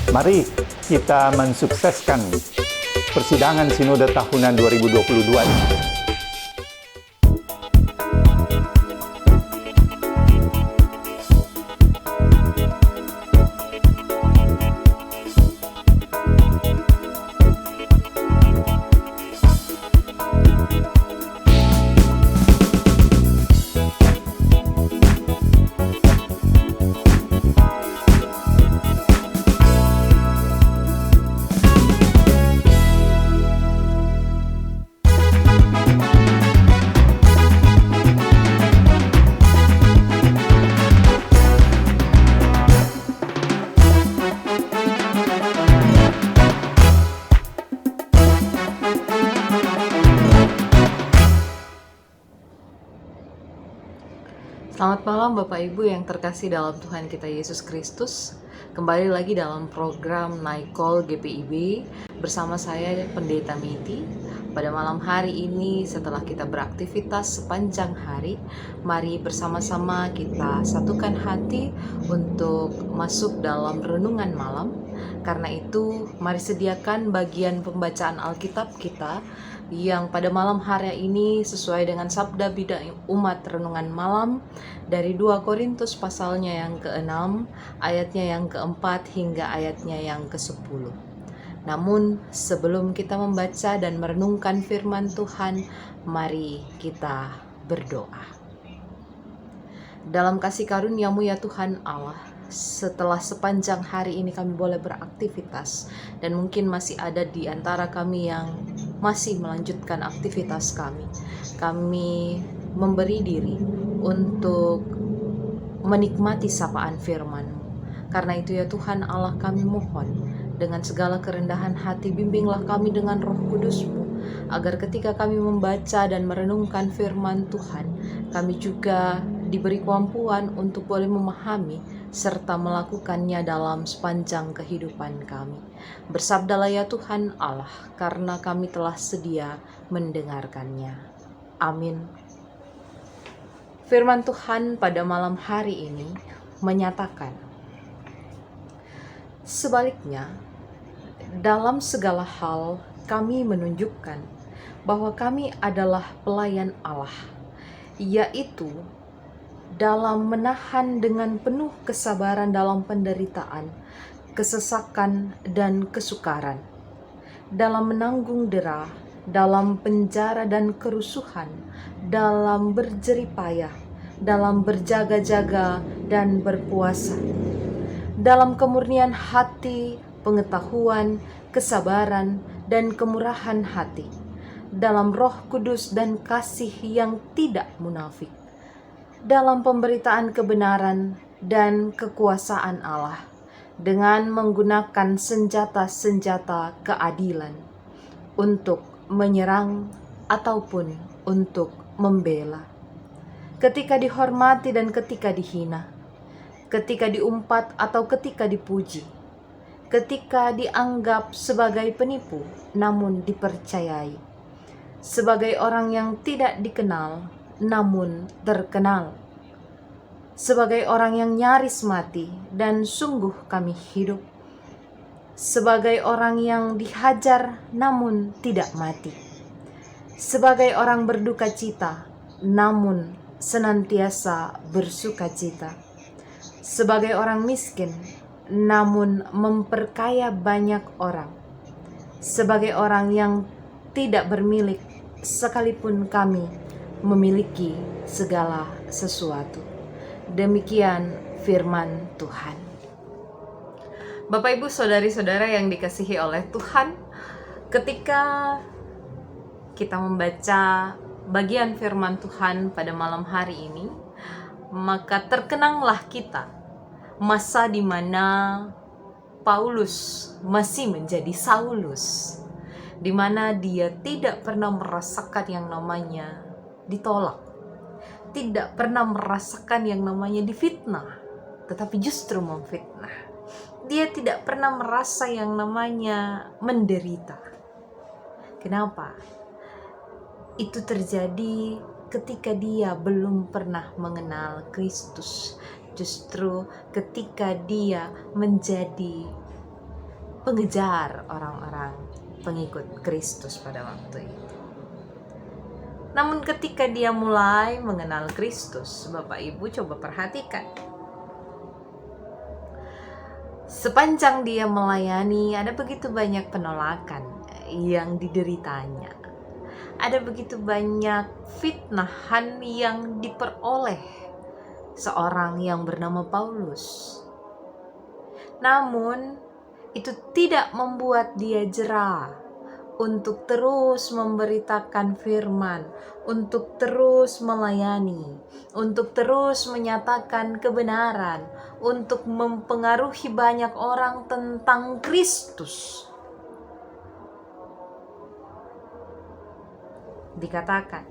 Mari kita mensukseskan persidangan Sinode tahunan 2022 ini. Selamat malam Bapak Ibu yang terkasih dalam Tuhan kita Yesus Kristus. Kembali lagi dalam program Naikol GPIB bersama saya Pendeta Miti. Pada malam hari ini setelah kita beraktivitas sepanjang hari, mari bersama-sama kita satukan hati untuk masuk dalam renungan malam. Karena itu mari sediakan bagian pembacaan Alkitab kita yang pada malam hari ini sesuai dengan sabda bidang umat renungan malam dari 2 Korintus pasalnya yang ke-6, ayatnya yang ke-4 hingga ayatnya yang ke-10. Namun sebelum kita membaca dan merenungkan firman Tuhan, mari kita berdoa. Dalam kasih karunia-Mu ya Tuhan Allah, setelah sepanjang hari ini kami boleh beraktivitas dan mungkin masih ada di antara kami yang masih melanjutkan aktivitas kami. Kami memberi diri untuk menikmati sapaan firman-Mu. Karena itu ya Tuhan Allah, kami mohon dengan segala kerendahan hati, bimbinglah kami dengan Roh Kudus-Mu, agar ketika kami membaca dan merenungkan firman Tuhan, kami juga diberi kemampuan untuk boleh memahami serta melakukannya dalam sepanjang kehidupan kami. Bersabdalah ya Tuhan Allah, karena kami telah sedia mendengarkannya. Amin. Firman Tuhan pada malam hari ini menyatakan, sebaliknya, dalam segala hal kami menunjukkan bahwa kami adalah pelayan Allah, yaitu dalam menahan dengan penuh kesabaran dalam penderitaan, kesesakan, dan kesukaran, dalam menanggung dera, dalam penjara dan kerusuhan, dalam berjerih payah, dalam berjaga-jaga dan berpuasa, dalam kemurnian hati, pengetahuan, kesabaran, dan kemurahan hati, dalam Roh Kudus dan kasih yang tidak munafik, dalam pemberitaan kebenaran dan kekuasaan Allah, dengan menggunakan senjata-senjata keadilan untuk menyerang ataupun untuk membela, ketika dihormati dan ketika dihina, ketika diumpat atau ketika dipuji, ketika dianggap sebagai penipu namun dipercayai, sebagai orang yang tidak dikenal namun terkenal, sebagai orang yang nyaris mati dan sungguh kami hidup, sebagai orang yang dihajar namun tidak mati, sebagai orang berduka cita namun senantiasa bersuka cita, sebagai orang miskin namun memperkaya banyak orang, sebagai orang yang tidak bermilik sekalipun kami memiliki segala sesuatu. Demikian firman Tuhan. Bapak Ibu Saudari-saudara yang dikasihi oleh Tuhan, ketika kita membaca bagian firman Tuhan pada malam hari ini, maka terkenanglah kita masa di mana Paulus masih menjadi Saulus, di mana dia tidak pernah merasakan yang namanya ditolak, tidak pernah merasakan yang namanya difitnah, tetapi justru memfitnah. Dia tidak pernah merasa yang namanya menderita. Kenapa? Itu terjadi ketika dia belum pernah mengenal Kristus. Justru ketika dia menjadi pengejar orang-orang pengikut Kristus pada waktu itu. Namun ketika dia mulai mengenal Kristus, Bapak Ibu coba perhatikan. Sepanjang dia melayani, ada begitu banyak penolakan yang dideritanya. Ada begitu banyak fitnahan yang diperoleh seorang yang bernama Paulus. Namun, itu tidak membuat dia jera untuk terus memberitakan firman, untuk terus melayani, untuk terus menyatakan kebenaran, untuk mempengaruhi banyak orang tentang Kristus. Dikatakan,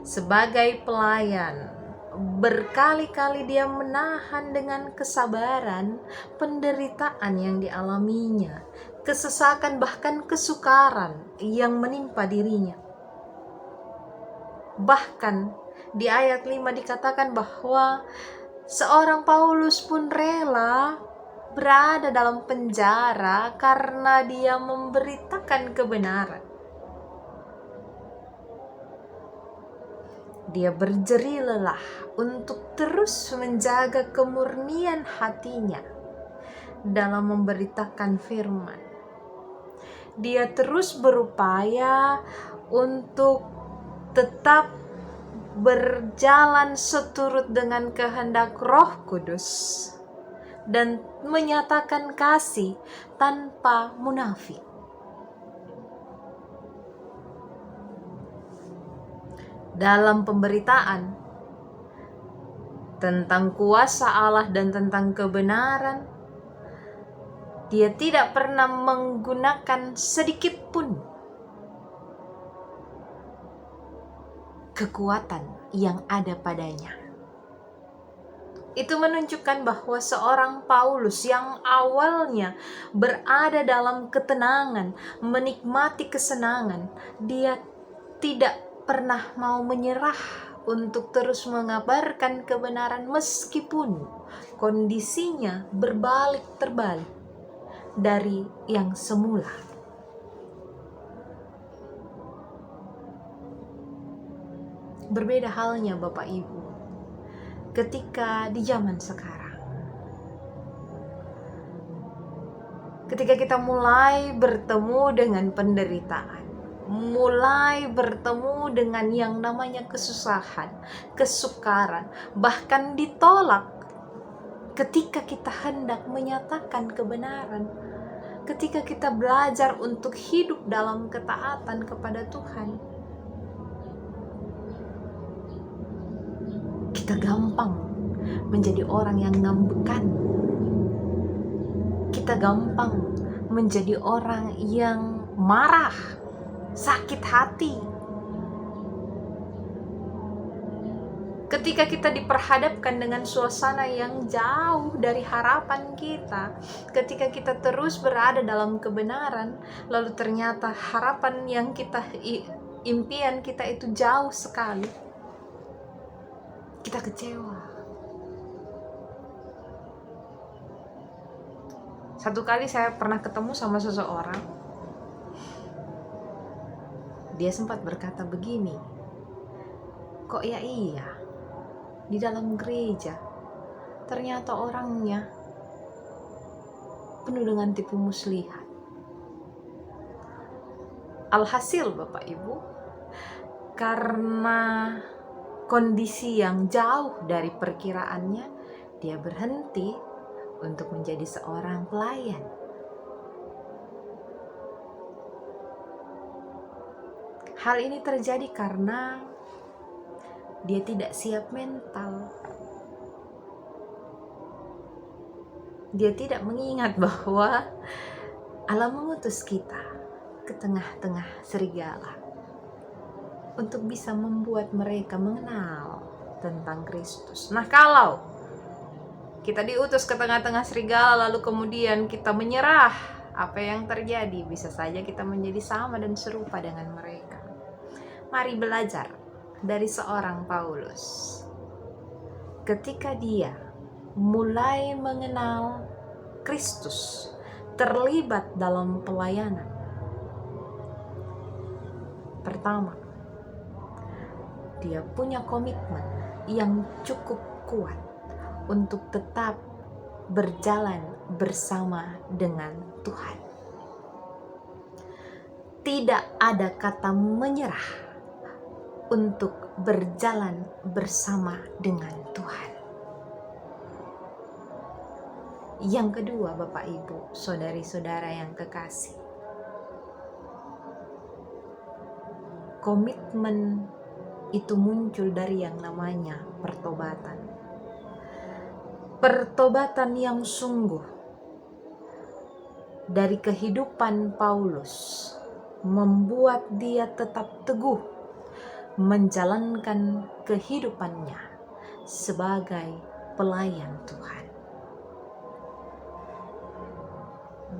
sebagai pelayan, berkali-kali dia menahan dengan kesabaran penderitaan yang dialaminya, kesesakan bahkan kesukaran yang menimpa dirinya. Bahkan di ayat 5 dikatakan bahwa seorang Paulus pun rela berada dalam penjara karena dia memberitakan kebenaran. Dia berjeri lelah untuk terus menjaga kemurnian hatinya dalam memberitakan firman. Dia terus berupaya untuk tetap berjalan seturut dengan kehendak Roh Kudus dan menyatakan kasih tanpa munafik. Dalam pemberitaan tentang kuasa Allah dan tentang kebenaran, dia tidak pernah menggunakan sedikit pun kekuatan yang ada padanya. Itu menunjukkan bahwa seorang Paulus yang awalnya berada dalam ketenangan, menikmati kesenangan, dia tidak pernah mau menyerah untuk terus mengabarkan kebenaran meskipun kondisinya terbalik dari yang semula. Berbeda halnya Bapak Ibu ketika di zaman sekarang. Ketika kita mulai bertemu dengan penderitaan, mulai bertemu dengan yang namanya kesusahan, kesukaran, bahkan ditolak ketika kita hendak menyatakan kebenaran, ketika kita belajar untuk hidup dalam ketaatan kepada Tuhan, kita gampang menjadi orang yang ngambekan. Kita gampang menjadi orang yang marah, sakit hati. Ketika kita diperhadapkan dengan suasana yang jauh dari harapan kita, ketika kita terus berada dalam kebenaran, lalu ternyata harapan yang impian kita itu jauh sekali, kita kecewa. Satu kali saya pernah ketemu sama seseorang, dia sempat berkata begini, kok ya iya, di dalam gereja ternyata orangnya penuh dengan tipu muslihat. Alhasil Bapak Ibu, karena kondisi yang jauh dari perkiraannya, dia berhenti untuk menjadi seorang pelayan. Hal ini terjadi karena dia tidak siap mental. Dia tidak mengingat bahwa Allah mengutus kita ke tengah-tengah serigala untuk bisa membuat mereka mengenal tentang Kristus. Nah, kalau kita diutus ke tengah-tengah serigala lalu kemudian kita menyerah, apa yang terjadi? Bisa saja kita menjadi sama dan serupa dengan mereka. Mari belajar dari seorang Paulus. Ketika dia mulai mengenal Kristus, terlibat dalam pelayanan. Pertama, dia punya komitmen yang cukup kuat untuk tetap berjalan bersama dengan Tuhan. Tidak ada kata menyerah untuk berjalan bersama dengan Tuhan. Yang kedua, Bapak Ibu, saudari-saudara yang kekasih, komitmen itu muncul dari yang namanya pertobatan. Pertobatan yang sungguh dari kehidupan Paulus membuat dia tetap teguh menjalankan kehidupannya sebagai pelayan Tuhan.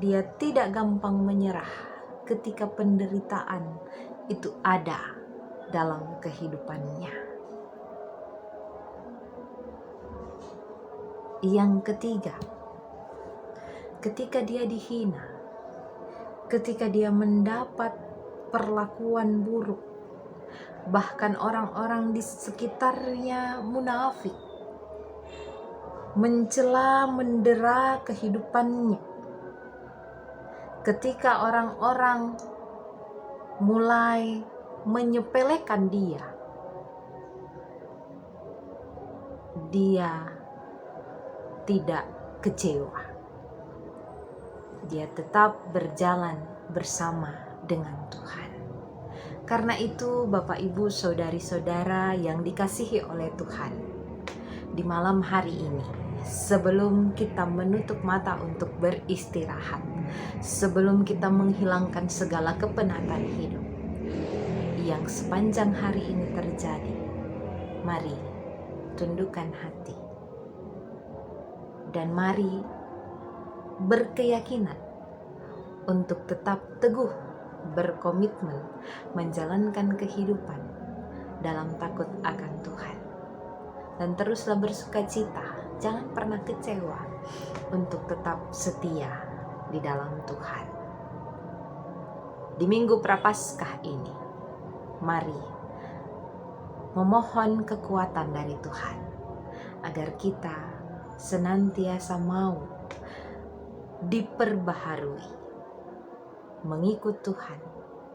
Dia tidak gampang menyerah ketika penderitaan itu ada dalam kehidupannya. Yang ketiga, ketika dia dihina, ketika dia mendapat perlakuan buruk, bahkan orang-orang di sekitarnya munafik, mencela, mendera kehidupannya. Ketika orang-orang mulai menyepelekan dia tidak kecewa. Dia tetap berjalan bersama dengan Tuhan. Karena itu, Bapak, Ibu, saudari-saudara yang dikasihi oleh Tuhan, di malam hari ini, sebelum kita menutup mata untuk beristirahat, sebelum kita menghilangkan segala kepenatan hidup yang sepanjang hari ini terjadi, mari tundukkan hati dan mari berkeyakinan untuk tetap teguh berkomitmen menjalankan kehidupan dalam takut akan Tuhan. Dan teruslah bersukacita, jangan pernah kecewa untuk tetap setia di dalam Tuhan. Di Minggu Prapaskah ini, mari memohon kekuatan dari Tuhan agar kita senantiasa mau diperbaharui mengikut Tuhan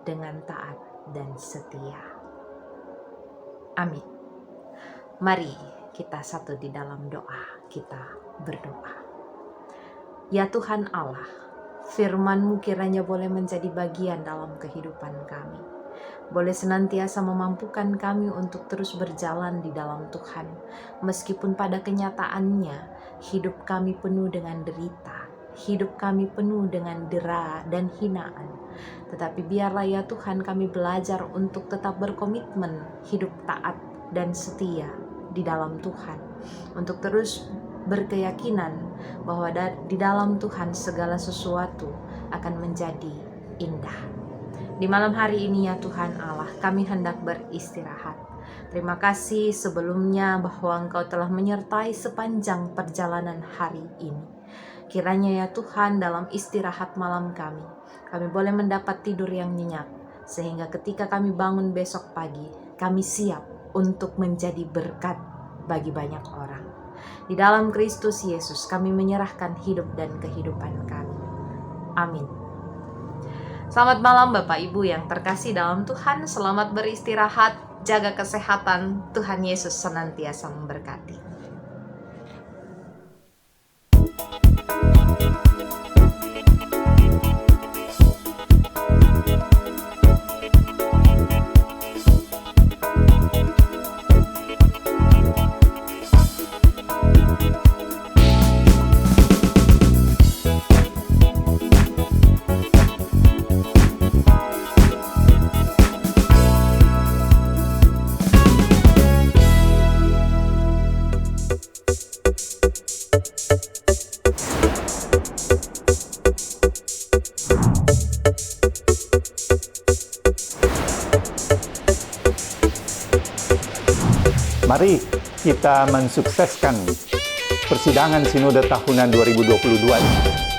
dengan taat dan setia. Amin. Mari kita satu di dalam doa, kita berdoa. Ya Tuhan Allah, firman-Mu kiranya boleh menjadi bagian dalam kehidupan kami. Boleh senantiasa memampukan kami untuk terus berjalan di dalam Tuhan. Meskipun pada kenyataannya hidup kami penuh dengan derita, hidup kami penuh dengan dera dan hinaan. Tetapi biarlah ya Tuhan kami belajar untuk tetap berkomitmen hidup taat dan setia di dalam Tuhan. Untuk terus berkeyakinan bahwa di dalam Tuhan segala sesuatu akan menjadi indah. Di malam hari ini ya Tuhan Allah, kami hendak beristirahat. Terima kasih sebelumnya bahwa Engkau telah menyertai sepanjang perjalanan hari ini. Kiranya ya Tuhan dalam istirahat malam kami boleh mendapat tidur yang nyenyak. Sehingga ketika kami bangun besok pagi, kami siap untuk menjadi berkat bagi banyak orang. Di dalam Kristus Yesus kami menyerahkan hidup dan kehidupan kami. Amin. Selamat malam Bapak Ibu yang terkasih dalam Tuhan. Selamat beristirahat, jaga kesehatan. Tuhan Yesus senantiasa memberkati. Mari kita mensukseskan persidangan Sinode tahunan 2022 ini.